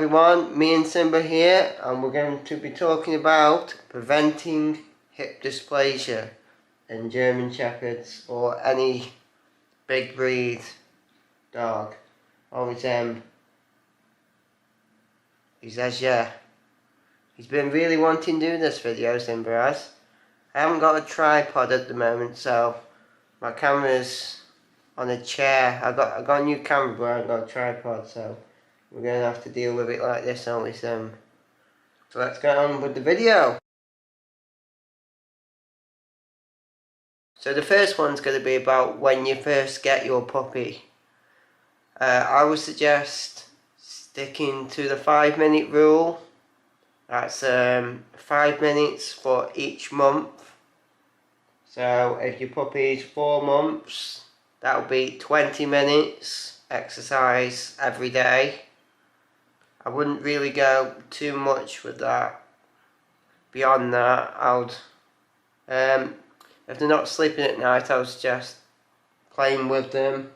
everyone, me and Simba here, and we're going to be talking about preventing hip dysplasia in German Shepherds or any big breed dog. Always he says yeah. He's been really wanting to do this video, Simba has. I haven't got a tripod at the moment, so my camera's on a chair. I got a new camera but I haven't got a tripod, so we're going to have to deal with it like this, aren't we, Sim? So let's get on with the video. So the first one's going to be about when you first get your puppy. I would suggest sticking to the 5-minute rule. That's 5 minutes for each month. So if your puppy is 4 months, that'll be 20 minutes exercise every day. I wouldn't really go too much with that. Beyond that, I would, if they're not sleeping at night, I would suggest playing with them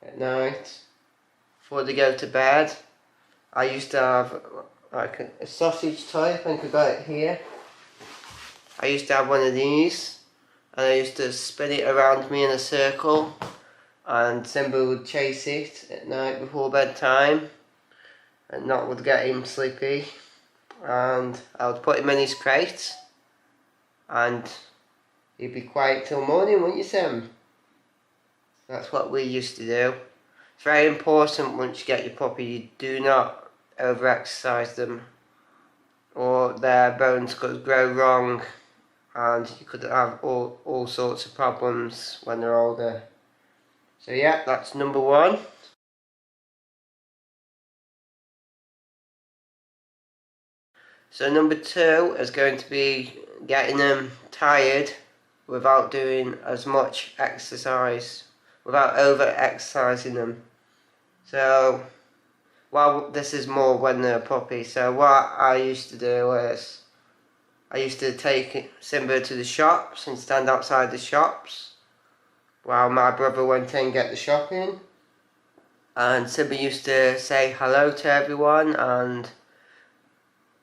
at night before they go to bed. I used to have like a sausage toy, I think I got it here. I used to have one of these, and I used to spin it around me in a circle, and Simba would chase it at night before bedtime, and that would get him sleepy. And I would put him in his crate, and he'd be quiet till morning, wouldn't you, Sim? That's what we used to do. It's very important once you get your puppy, you do not over-exercise them, or their bones could grow wrong, and you could have all sorts of problems when they're older. So yeah, that's number one. So number two is going to be getting them tired without doing as much exercise, without over-exercising them. So, well, this is more when they're a puppy. So what I used to do is, I used to take Simba to the shops and stand outside the shops while my brother went in and get the shopping. And Simba used to say hello to everyone, and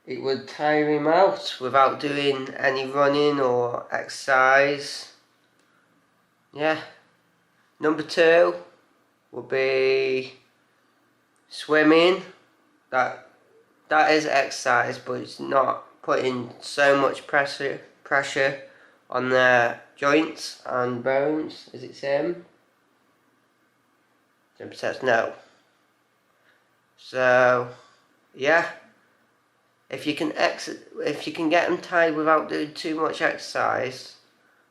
it would tire him out without doing any running or exercise. Yeah. Number two would be swimming. That is exercise, but it's not putting so much pressure on their joints and bones. Is it Sim? Sim says no. So yeah. If you can get them tired without doing too much exercise,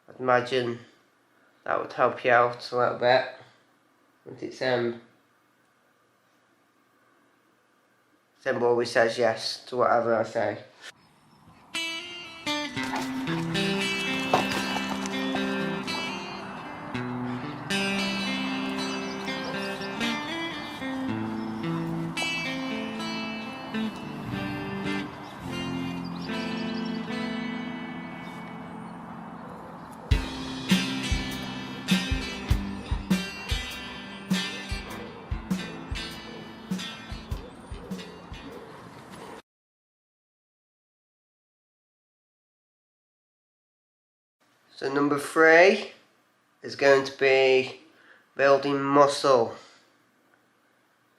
I'd imagine that would help you out a little bit. But it's Simba always says yes to whatever I say. So number three is going to be building muscle.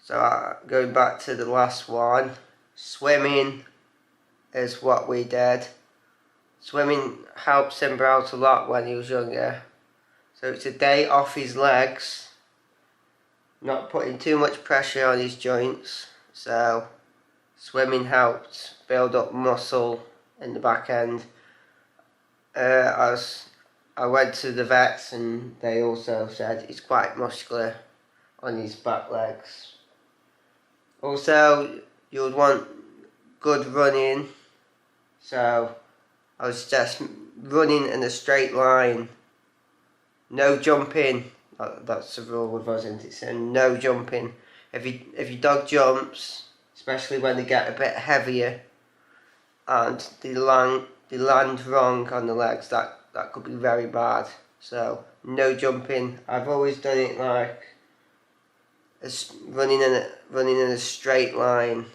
So going back to the last one, swimming is what we did. Swimming helped Simba out a lot when he was younger. So it's a day off his legs, not putting too much pressure on his joints. So swimming helped build up muscle in the back end. As I went to the vets, and they also said he's quite muscular on his back legs. Also, you would want good running, so I would suggest running in a straight line. No jumping. That's the rule with us, isn't it? So no jumping. If your dog jumps, especially when they get a bit heavier and they land wrong on the legs, that could be very bad. So no jumping. I've always done it like running in a straight line.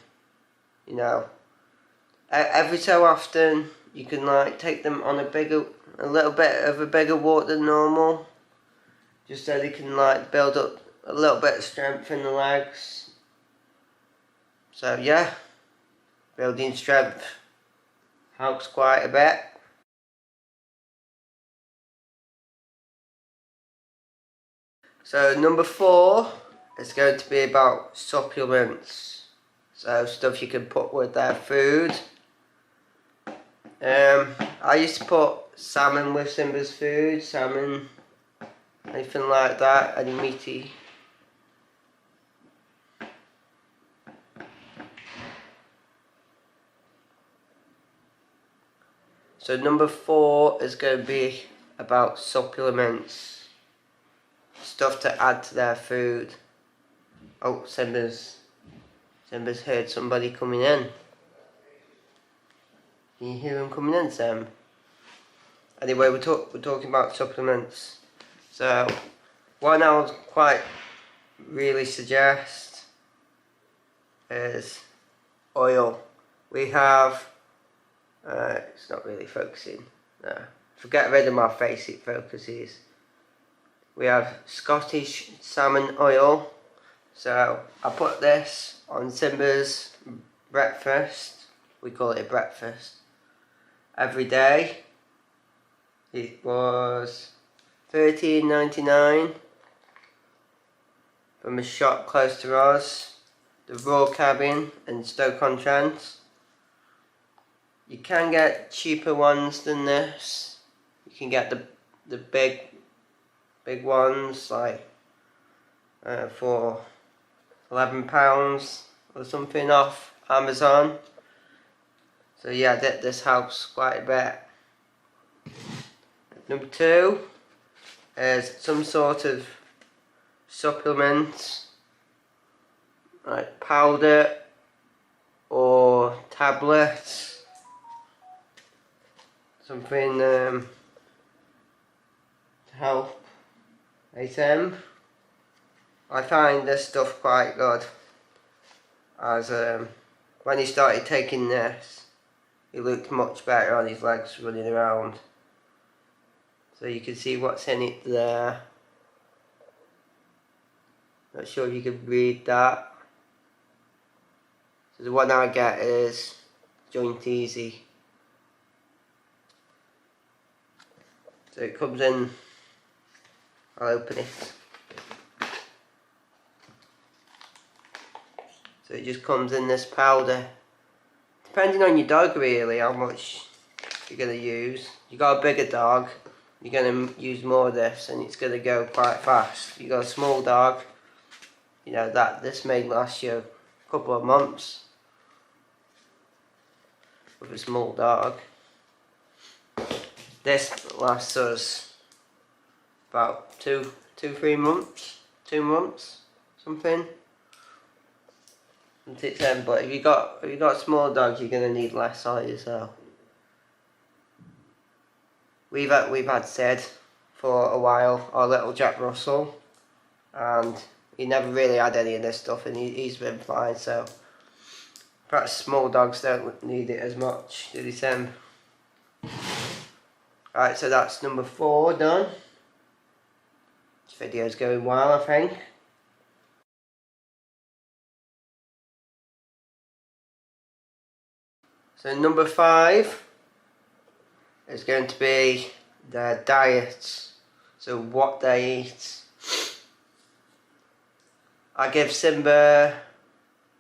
you know, every so often you can like take them on a little bit of a bigger walk than normal, just so they can like build up a little bit of strength in the legs. So yeah, building strength helps quite a bit. So number 4 is going to be about supplements. So stuff you can put with their food. I used to put salmon with Simba's food, salmon, anything like that, any meaty. So number 4 is going to be about supplements, stuff to add to their food. Oh, Simba's heard somebody coming in. Can you hear him coming in, Sam? Anyway, we're talking about supplements. So, one I would quite really suggest is oil. We have, it's not really focusing. No. Forget rid of my face, it focuses. We have Scottish salmon oil. So, I put this on Simba's breakfast. We call it breakfast. Every day. It was $13.99 from a shop close to us, the Raw Cabin in Stoke-on-Trent. You can get cheaper ones than this. You can get the big ones like for £11 or something off Amazon. So yeah, this helps quite a bit. Number 2 is some sort of supplement, like powder or tablets, something to help ATM. I find this stuff quite good, as when he started taking this, he looked much better on his legs running around. So you can see what's in it there. Not sure if you can read that. So the one I get is Joint Easy. So it comes in, I'll open it. So it just comes in this powder. Depending on your dog really, how much you're going to use. You got a bigger dog, you're going to use more of this and it's going to go quite fast. You got a small dog, you know, this may last you a couple of months with a small dog. This lasts us about 3 months, 2 months, something. But if you got small dogs, you're gonna need less on yourself. We've had Sid for a while, our little Jack Russell, and he never really had any of this stuff, and he's been fine. So perhaps small dogs don't need it as much, do they, Sam? Right, so that's number 4 done. This video's going well, I think. So number 5 is going to be their diets. So what they eat. I give Simba,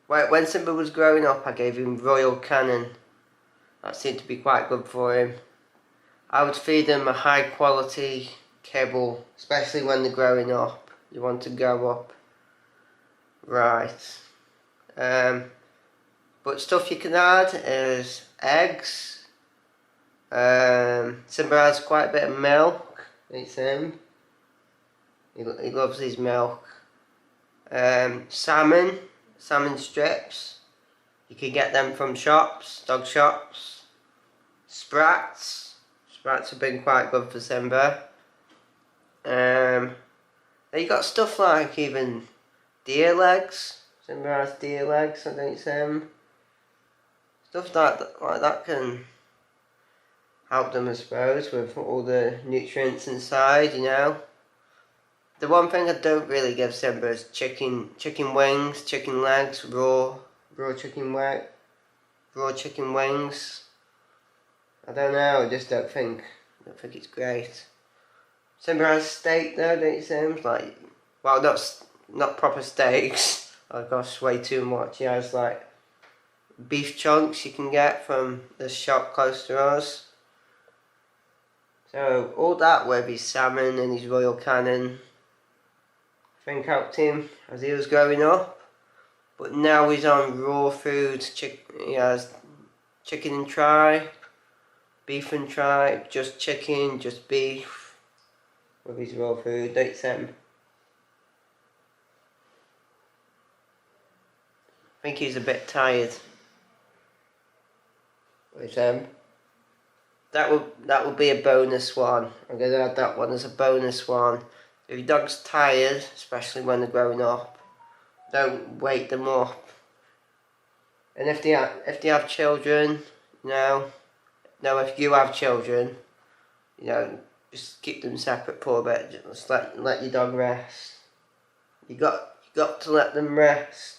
when Simba was growing up, I gave him Royal Canin. That seemed to be quite good for him. I would feed them a high quality kibble, especially when they're growing up. You want to grow up right. But stuff you can add is eggs. Simba has quite a bit of milk. It's him. He loves his milk. Salmon strips. You can get them from shops, dog shops. Sprats have been quite good for Simba. Then you got stuff like even deer legs. Simba has deer legs, I think, Sim. stuff like that can help them, I suppose, with all the nutrients inside, you know. The one thing I don't really give Simba is chicken wings, chicken legs, raw chicken wings. I don't know, I just don't think it's great. Simba has steak though, don't you, Sims? Like, well, not proper steaks. I cost way too much. He has like beef chunks you can get from the shop close to us. So all that with his salmon and his Royal Canin, I think helped him as he was growing up. But now he's on raw foods. He has chicken and tripe, beef and tripe, just chicken, just beef with his raw food. Don't you, Sam? I think he's a bit tired. With him. That will be a bonus one. I'm going to add that one as a bonus one. If your dog's tired, especially when they're growing up, don't wake them up. And if they have children, if you have children, just keep them separate for a bit. Just let your dog rest. You got to let them rest.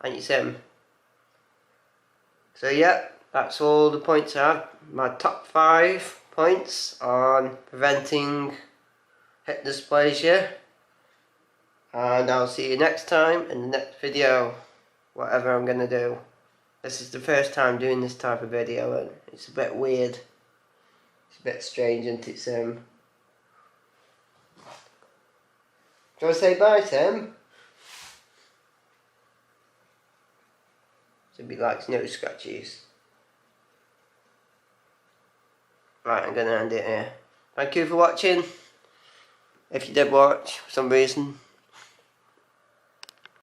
Ain't you, Sim? So yeah, that's all the points I have. My top 5 points on preventing hip dysplasia. And I'll see you next time in the next video, whatever I'm going to do. This is the first time doing this type of video and it's a bit weird. It's a bit strange, isn't it, Sim? Do you want to say bye, Sim? Simby likes no scratchies. Right, I'm going to end it here. Thank you for watching. If you did watch for some reason,